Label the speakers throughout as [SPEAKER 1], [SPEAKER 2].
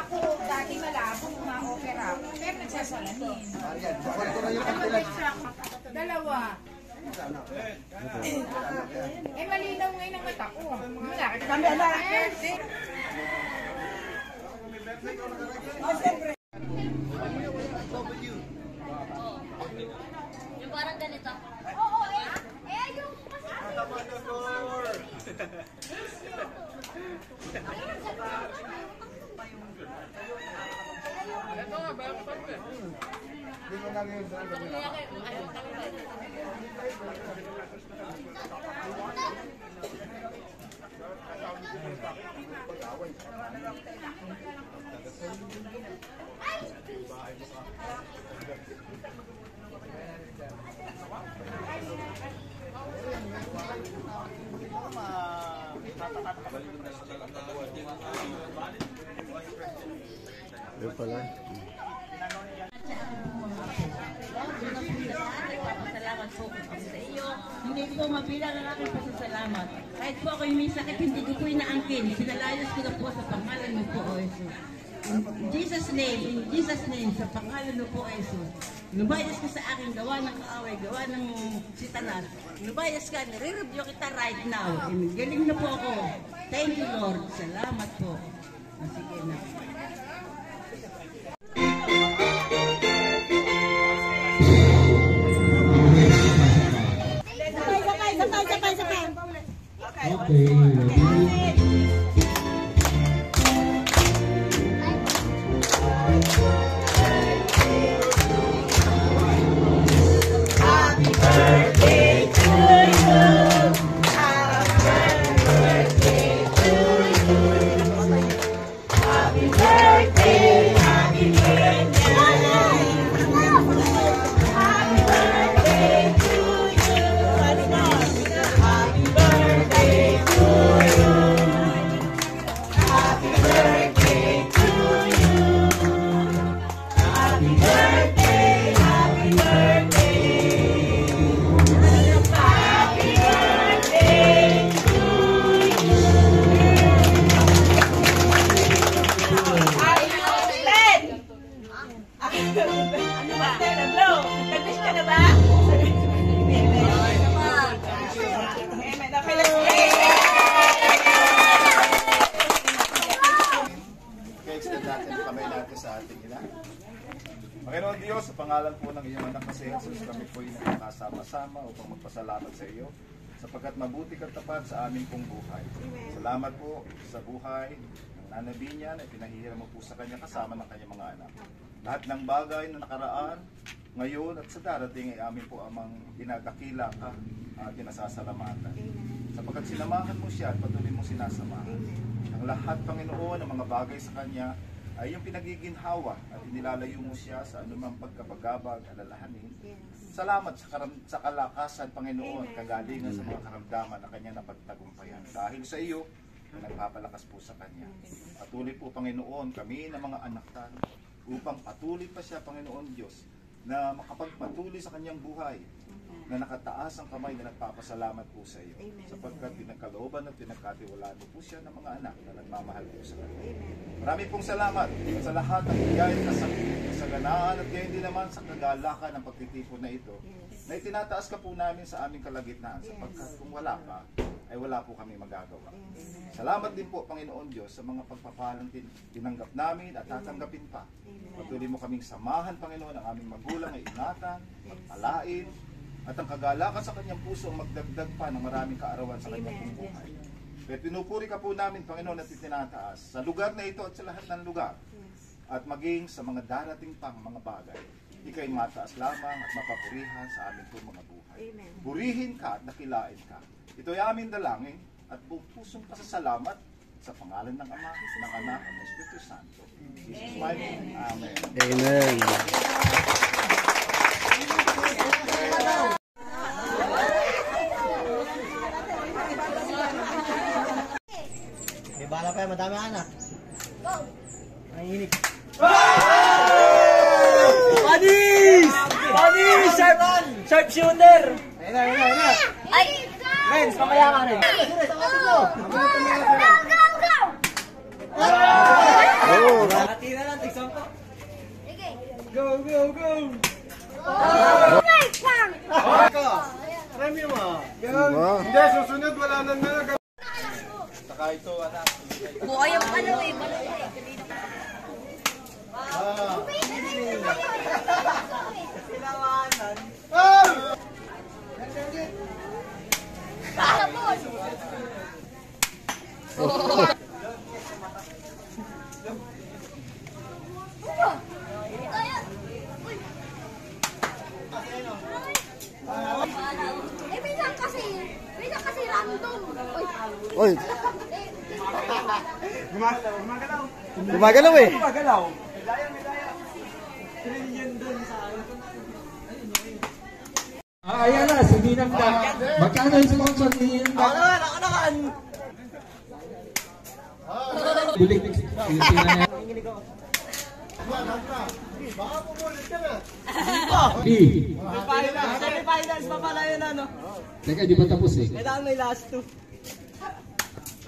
[SPEAKER 1] Ako dati malabo mga-opera, pero nagsasalamin. Dalawa. Malinaw ngayon ang mata ko. Kami ala.
[SPEAKER 2] Yung parang ganito.
[SPEAKER 1] Oo, yung
[SPEAKER 3] Ito nga, bayan ko pa rin. Hindi mo lang yun.
[SPEAKER 4] Yun pala.
[SPEAKER 2] Salamat po sa iyo. Hindi ko mabilang ang aking pasasalamat. Kahit po ako yung may sakit, hindi ko po inaangkin. Pinalayos ko na po sa pangalan mo po, O Jesus. In Jesus' name, sa pangalan mo po, O Jesus. Lumayas ka sa akin, gawa ng kaaway, gawa ng sitanas. Lumayas ka, nire-review kita right now. Galing na po ako. Thank you, Lord. Salamat po. Sige na.
[SPEAKER 5] Okay.
[SPEAKER 4] Panginoon Diyos, sa pangalan po ng iyong anak na si Jesus, kami po ay nakakasama-sama upang magpasalamat sa iyo sapagkat mabuti kang tapat sa aming pong buhay. Salamat po sa buhay ng Nana Binya na pinahihirap mo po sa kanya kasama ng kanyang mga anak. Lahat ng bagay na nakaraan, ngayon at sa darating ay amin po amang dinadakila ka at dinasasalamatan. Sapagkat sinamahan mo siya at patuloy mo sinasamahan. Ang lahat, Panginoon, ng mga bagay sa kanya ay yung pinagiginhawa at inilalayo mo siya sa anumang pagkabagabag, alalahanin. Salamat sa kalakasan, Panginoon, kagalingan sa mga karamdaman na kanya napagtagumpayan. Dahil sa iyo, na nagpapalakas po sa kanya. Patuloy po, Panginoon, kami na mga anak tan, upang patuloy pa siya, Panginoon Diyos, na makapagpatuloy sa kanyang buhay, na nakataas ang kamay na nagpapasalamat po sa iyo. Sapagkat pinagkalooban at pinagkatiwalaan mo po siya ng mga anak na nagmamahal po sa kanya. Marami pong salamat sa lahat ng bigay, kasaganaan at gayon din naman sa kagalakan ng pagtitipon na ito, na itinataas ka po namin sa aming kalagitnaan, sapagkat kung wala ka, ay wala po kami magagawa. Salamat din po, Panginoon Diyos, sa mga pagpapalang tinanggap namin at tatanggapin pa. Patuloy mo kaming samahan, Panginoon, ang aming magulang ay ingatan, magpalain, at ang kagalakan sa kanyang puso ang magdagdag pa ng maraming kaarawan sa kanyang buhay. Kaya pinupuri ka po namin, Panginoon, at itinataas sa lugar na ito at sa lahat ng lugar, at maging sa mga darating pang mga bagay. Ika'y mataas lamang at mapapurihan sa aming pong mga buhay.
[SPEAKER 6] Amen.
[SPEAKER 4] Purihin ka at dakilain ka. Ito'y aming dalangin at buong pusong pasasalamat Sa pangalan ng Ama, ng Anak, at ng Espiritu Santo. Jesus mighty name. Amen.
[SPEAKER 5] Amen.
[SPEAKER 6] May bala pa yan, madami anak. Go! Nanginginig.
[SPEAKER 5] Panis! Panis! Sharp shooter!
[SPEAKER 6] Ayun na.
[SPEAKER 1] Ay!
[SPEAKER 6] Friends, mamaya ka rin.
[SPEAKER 5] Oh,
[SPEAKER 6] Tira lang, tig-sampo.
[SPEAKER 5] go, go, go!
[SPEAKER 3] Remy mo.
[SPEAKER 5] Wow.
[SPEAKER 3] Hindi, susunod, wala nang nalaga.
[SPEAKER 4] Saka ito, anak.
[SPEAKER 1] Buhay ang ano eh.
[SPEAKER 7] Minsan kasi random.
[SPEAKER 5] Oy, gumagalaw eh.
[SPEAKER 6] Magalaw.
[SPEAKER 8] Ayan na, si Ninang na. Magkano yung sponsor ni Ninang na?
[SPEAKER 6] Ako naman.
[SPEAKER 8] Bulik.
[SPEAKER 6] Nanginginig ako.
[SPEAKER 3] Baka pumulit ka na.
[SPEAKER 8] Di.
[SPEAKER 6] Semi-finals pa pala yun, ano?
[SPEAKER 8] Teka, di pa tapos eh.
[SPEAKER 6] Kailangan may last two.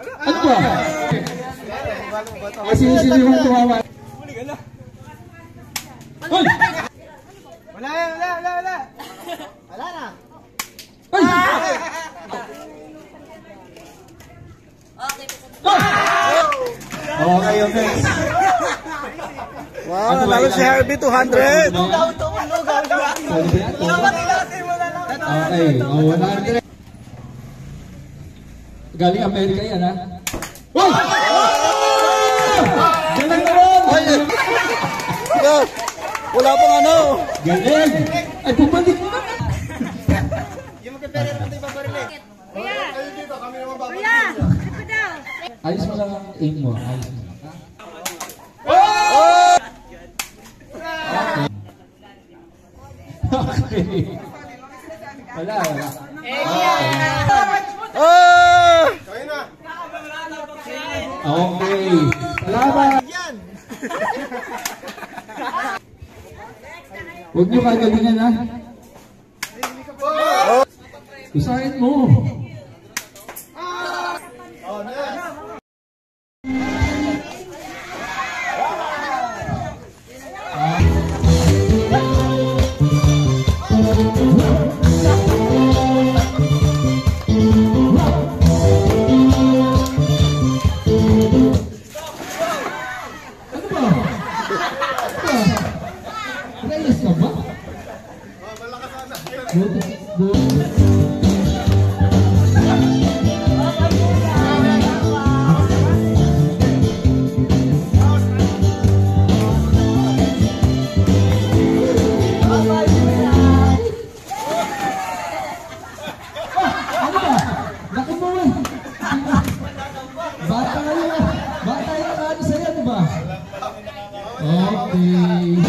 [SPEAKER 8] Ano ba? Kasi sino yung tumawa.
[SPEAKER 6] Huli ka na.
[SPEAKER 8] Hoy!
[SPEAKER 6] Wala yan, wala. Wala na.
[SPEAKER 8] Hoy! Okay, okay.
[SPEAKER 5] Wow, nanalo si Herbie 200.
[SPEAKER 8] Okay, 100. Galing Amerika yan, ha? Hoy! Galing naman!
[SPEAKER 5] Wala pang ano.
[SPEAKER 8] Galing! Ay, bumalik mo na!
[SPEAKER 6] Yung magkapere mo ito ipaparilin.
[SPEAKER 3] Kayo dito, kami naman babalik.
[SPEAKER 8] Ayos mo lang ang aim mo. Ayos mo lang, ha? Okay. Wala.
[SPEAKER 5] Oh!
[SPEAKER 3] Kayo na.
[SPEAKER 8] Okay. Salamat. Huwag niyo kagalingan, ha? Usahin mo. Ano ba? Reyes ka ba? Ano ba? Laki mo eh. Bata yun. Bata yun ang ano sa'yo, di ba? Okay.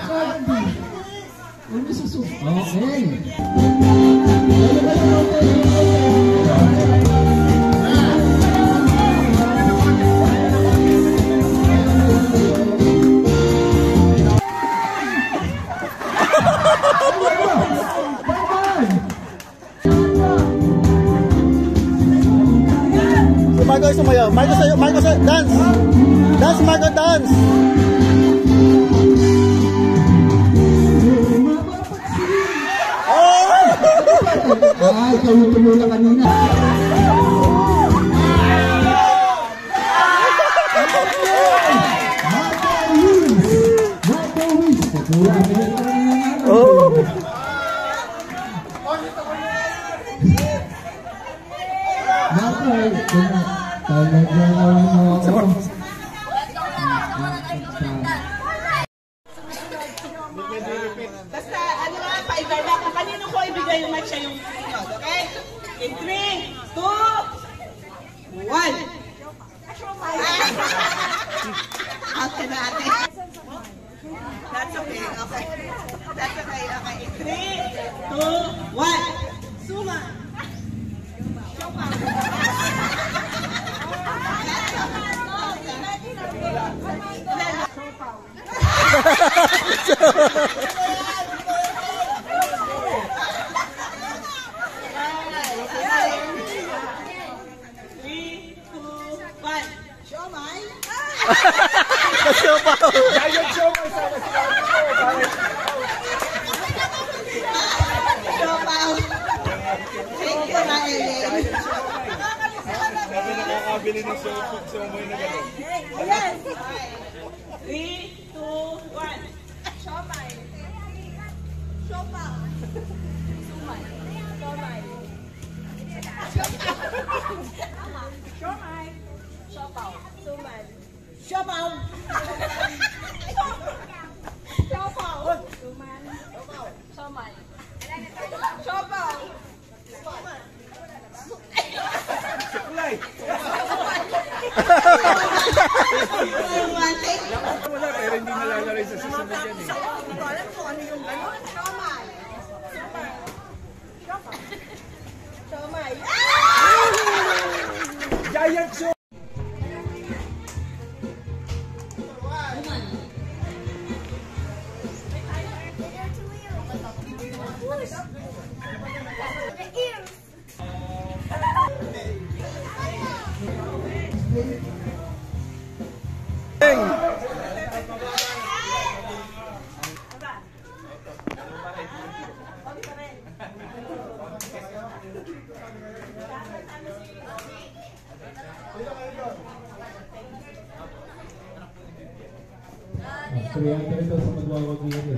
[SPEAKER 8] Candy. Ano susunod? Okay.
[SPEAKER 5] Marco sumayaw. Marco sayo. Marco sayo. Dance. Dance, Marco, dance.
[SPEAKER 8] Ah, kayo tumula kanina.
[SPEAKER 5] Oh.
[SPEAKER 2] Basta, ano nga, pa-iba na kung kanino ko ibigay yung matcha yung sunod, okay? In 3, 2, 1. Okay na ate. That's okay, okay. That's okay, okay. In 3, 2, 1. Suma.
[SPEAKER 4] Nakakabili ng sumoy na gano'n.
[SPEAKER 2] Yes! 3, 2, 1. Siomay. Siopaw. Sumay. Siomay. Siomay. Siopaw. Sumay. Siopaw. Siopaw. Suman. Siomay. Siopaw.
[SPEAKER 4] Wala, pero hindi nalalagay sa susunod yan eh.
[SPEAKER 2] Alam ko ano yung gano'n? Siomay. Siomay.
[SPEAKER 8] Giant show! Kaya ito sa magwawag-iwan eh.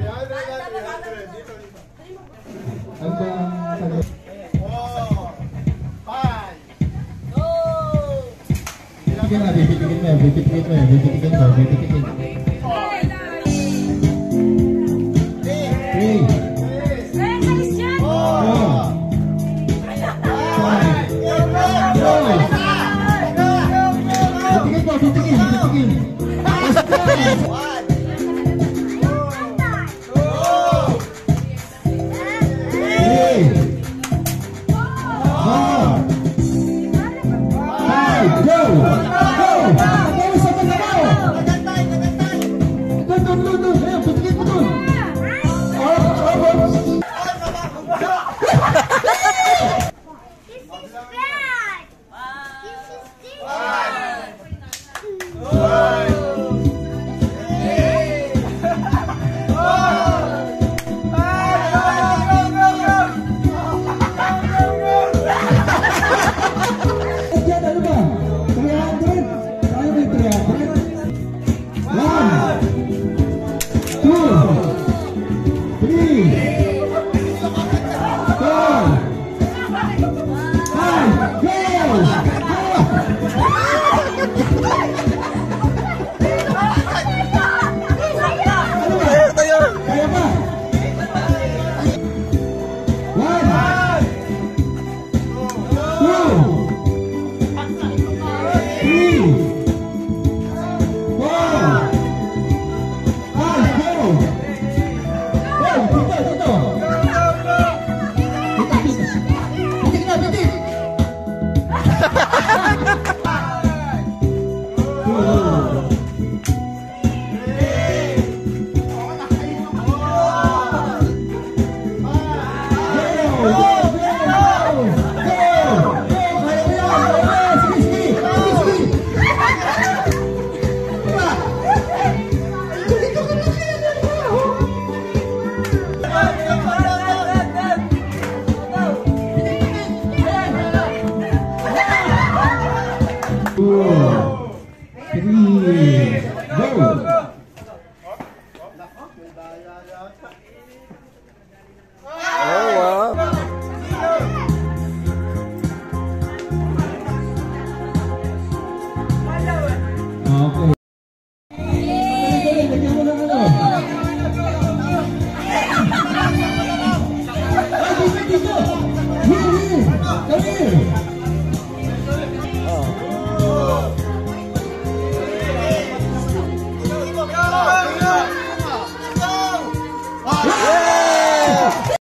[SPEAKER 8] Hanggang sagot. 4, 5. Sige na, bibitikin mo. Go!